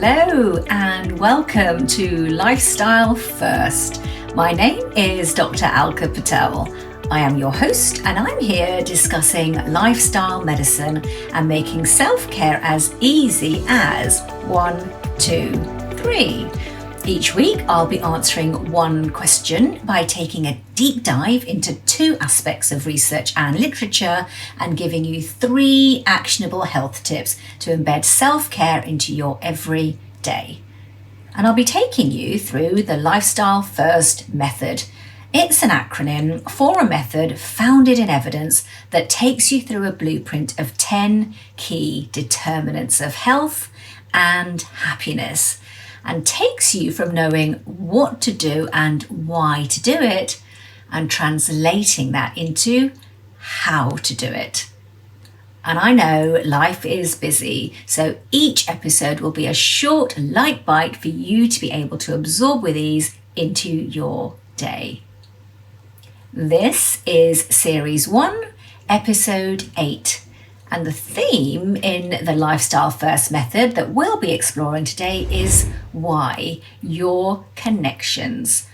Hello and welcome to Lifestyle First. My name is Dr. Alka Patel. I am your host and I'm here discussing lifestyle medicine and making self-care as easy as 1, 2, 3. Each week I'll be answering one question by taking a deep dive into 2 aspects of research and literature and giving you 3 actionable health tips to embed self-care into your everyday. And I'll be taking you through the Lifestyle First method. It's an acronym for a method founded in evidence that takes you through a blueprint of 10 key determinants of health and happiness, and takes you from knowing what to do and why to do it and translating that into how to do it. And I know life is busy, so each episode will be a short light bite for you to be able to absorb with ease into your day. This is Series 1, Episode 8. And the theme in the Lifestyle First method that we'll be exploring today is why, your connections.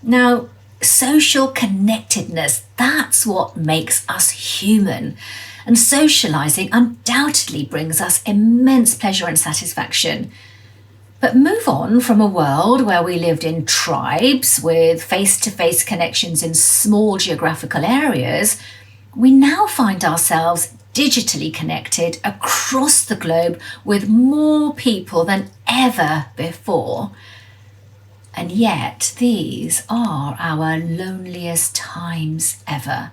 Now, social connectedness, that's what makes us human. And socializing undoubtedly brings us immense pleasure and satisfaction. But move on from a world where we lived in tribes with face-to-face connections in small geographical areas, we now find ourselves digitally connected across the globe with more people than ever before. And yet these are our loneliest times ever.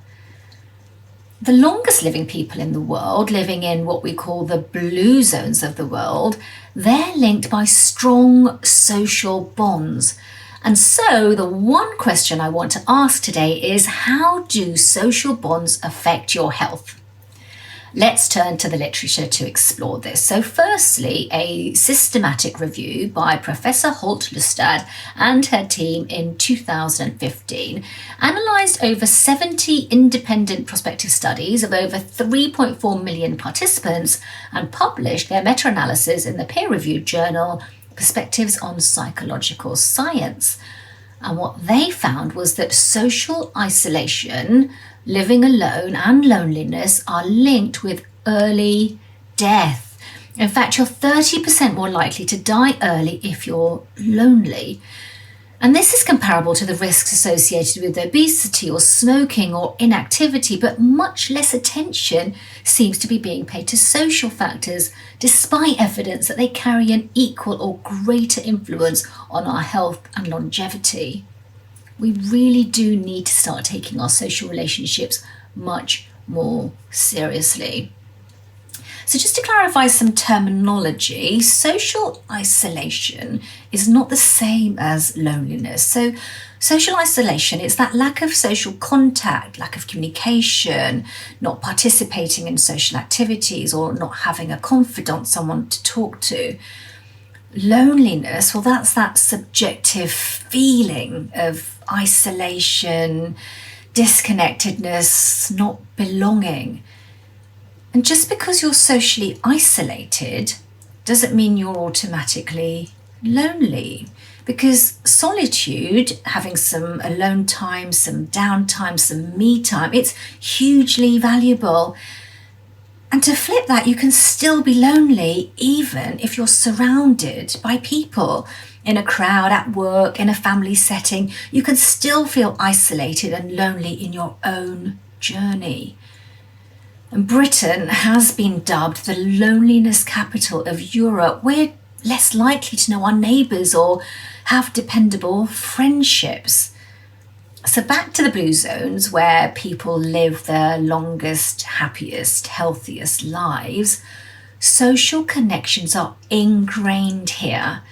The longest living people in the world, living in what we call the blue zones of the world, they're linked by strong social bonds. And so the one question I want to ask today is, how do social bonds affect your health? Let's turn to the literature to explore this. So firstly, a systematic review by Professor Holt-Lustad and her team in 2015 analysed over 70 independent prospective studies of over 3.4 million participants and published their meta-analysis in the peer-reviewed journal Perspectives on Psychological Science. And what they found was that social isolation, living alone, and loneliness are linked with early death. In fact, you're 30% more likely to die early if you're lonely. And this is comparable to the risks associated with obesity or smoking or inactivity, but much less attention seems to be being paid to social factors, despite evidence that they carry an equal or greater influence on our health and longevity. We really do need to start taking our social relationships much more seriously. So just to clarify some terminology, social isolation is not the same as loneliness. So social isolation is that lack of social contact, lack of communication, not participating in social activities or not having a confidant, someone to talk to. Loneliness, well, that's that subjective feeling of isolation, disconnectedness, not belonging. And just because you're socially isolated doesn't mean you're automatically lonely, because solitude, having some alone time, some downtime, some me time, it's hugely valuable. And to flip that, you can still be lonely even if you're surrounded by people. In a crowd, at work, in a family setting, you can still feel isolated and lonely in your own journey. And Britain has been dubbed the loneliness capital of Europe. We're less likely to know our neighbours or have dependable friendships. So back to the blue zones, where people live their longest, happiest, healthiest lives, social connections are ingrained here.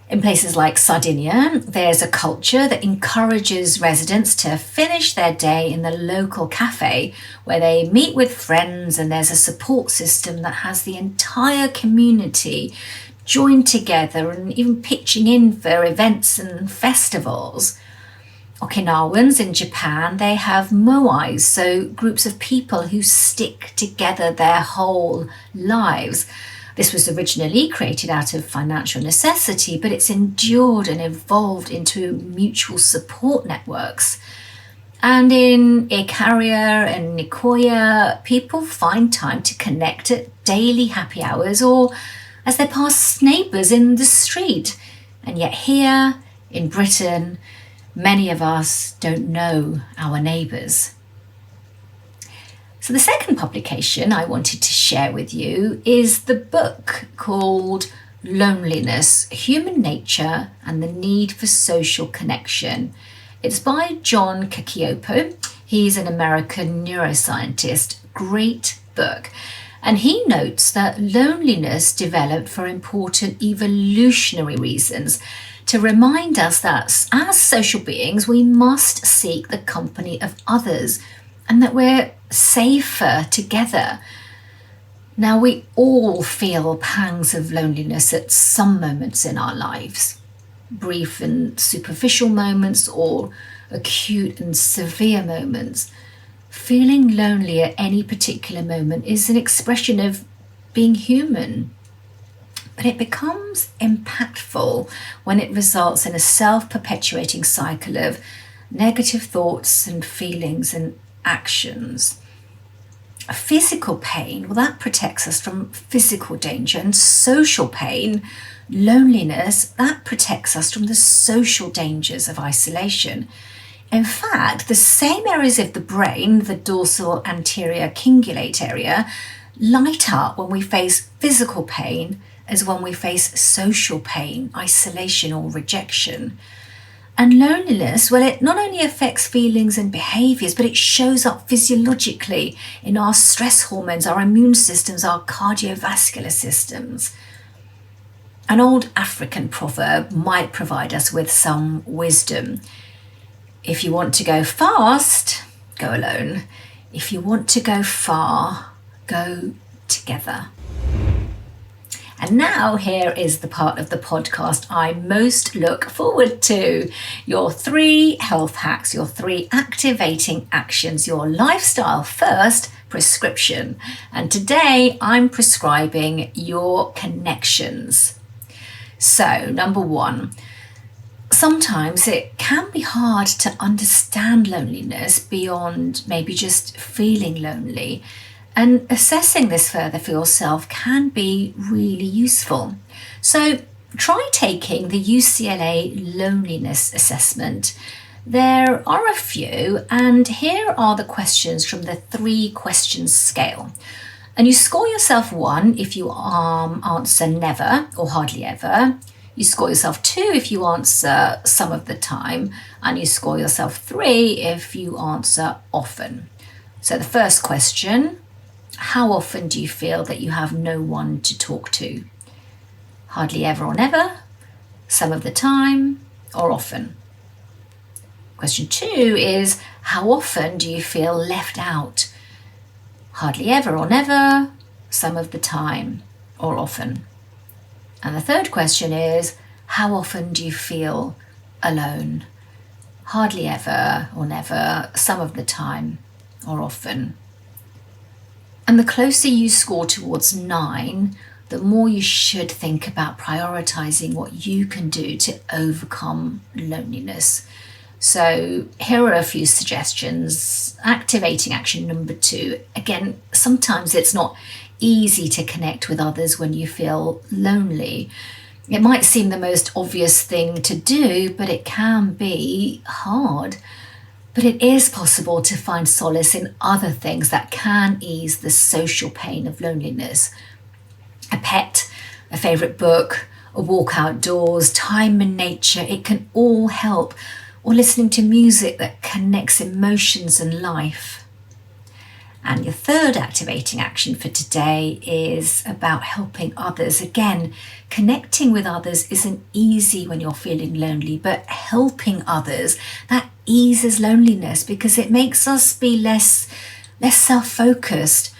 In places like Sardinia, there's a culture that encourages residents to finish their day in the local cafe where they meet with friends, and there's a support system that has the entire community joined together and even pitching in for events and festivals. Okinawans in Japan, they have moais, so groups of people who stick together their whole lives. This was originally created out of financial necessity, but it's endured and evolved into mutual support networks. And in Ikaria and Nicoya, people find time to connect at daily happy hours or as they pass neighbours in the street. And yet here in Britain, many of us don't know our neighbours. So the second publication I wanted to share with you is the book called Loneliness, Human Nature and the Need for Social Connection. It's by John Cacioppo. He's an American neuroscientist. Great book. And he notes that loneliness developed for important evolutionary reasons to remind us that as social beings, we must seek the company of others and that we're safer together. Now, we all feel pangs of loneliness at some moments in our lives. Brief and superficial moments or acute and severe moments. Feeling lonely at any particular moment is an expression of being human, but it becomes impactful when it results in a self-perpetuating cycle of negative thoughts and feelings and actions. Physical pain, well, that protects us from physical danger, and social pain, loneliness, that protects us from the social dangers of isolation. In fact, the same areas of the brain, the dorsal anterior cingulate area, light up when we face physical pain as when we face social pain, isolation or rejection. And loneliness, well, it not only affects feelings and behaviours, but it shows up physiologically in our stress hormones, our immune systems, our cardiovascular systems. An old African proverb might provide us with some wisdom. If you want to go fast, go alone. If you want to go far, go together. And now here is the part of the podcast I most look forward to. Your 3 health hacks, your 3 activating actions, your lifestyle first prescription. And today I'm prescribing your connections. So, number 1, sometimes it can be hard to understand loneliness beyond maybe just feeling lonely. And assessing this further for yourself can be really useful. So try taking the UCLA loneliness assessment. There are a few, and here are the questions from the 3 questions scale. And you score yourself 1 if you answer never or hardly ever. You score yourself 2 if you answer some of the time, and you score yourself 3 if you answer often. So the first question, how often do you feel that you have no one to talk to? Hardly ever or never, some of the time, or often. Question 2 is, how often do you feel left out? Hardly ever or never, some of the time, or often. And the third question is, how often do you feel alone? Hardly ever or never, some of the time, or often. And the closer you score towards 9, the more you should think about prioritizing what you can do to overcome loneliness. So here are a few suggestions. Activating action number 2. Again, sometimes it's not easy to connect with others when you feel lonely. It might seem the most obvious thing to do, but it can be hard. But it is possible to find solace in other things that can ease the social pain of loneliness. A pet, a favourite book, a walk outdoors, time in nature, it can all help. Or listening to music that connects emotions and life. And your third activating action for today is about helping others. Again, connecting with others isn't easy when you're feeling lonely, but helping others, that eases loneliness because it makes us be less self-focused.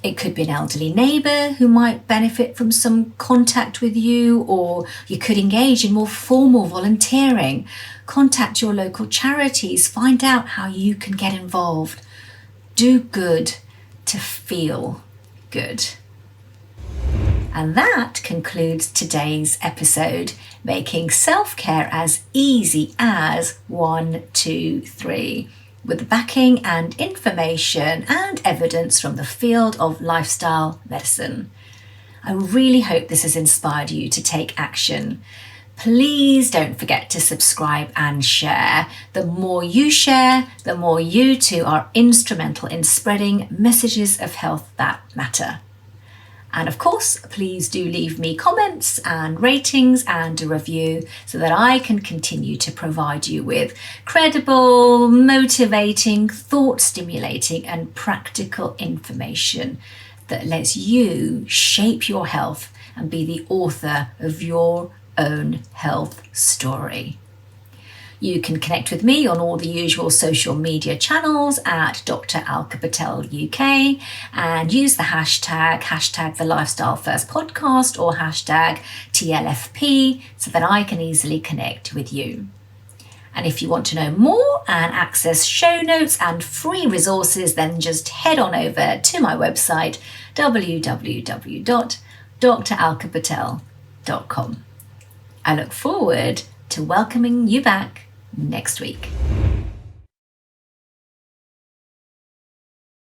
It could be an elderly neighbour who might benefit from some contact with you, or you could engage in more formal volunteering. Contact your local charities, find out how you can get involved. Do good to feel good. And that concludes today's episode, making self-care as easy as 1, 2, 3, with backing and information and evidence from the field of lifestyle medicine. I really hope this has inspired you to take action. Please don't forget to subscribe and share. The more you share, the more you too are instrumental in spreading messages of health that matter. And of course, please do leave me comments and ratings and a review so that I can continue to provide you with credible, motivating, thought-stimulating and practical information that lets you shape your health and be the author of your own health story. You can connect with me on all the usual social media channels at Dr. Alka Patel UK and use the hashtag the Lifestyle First Podcast or hashtag TLFP so that I can easily connect with you. And if you want to know more and access show notes and free resources, then just head on over to my website www.dralkapatel.com. I look forward to welcoming you back next week.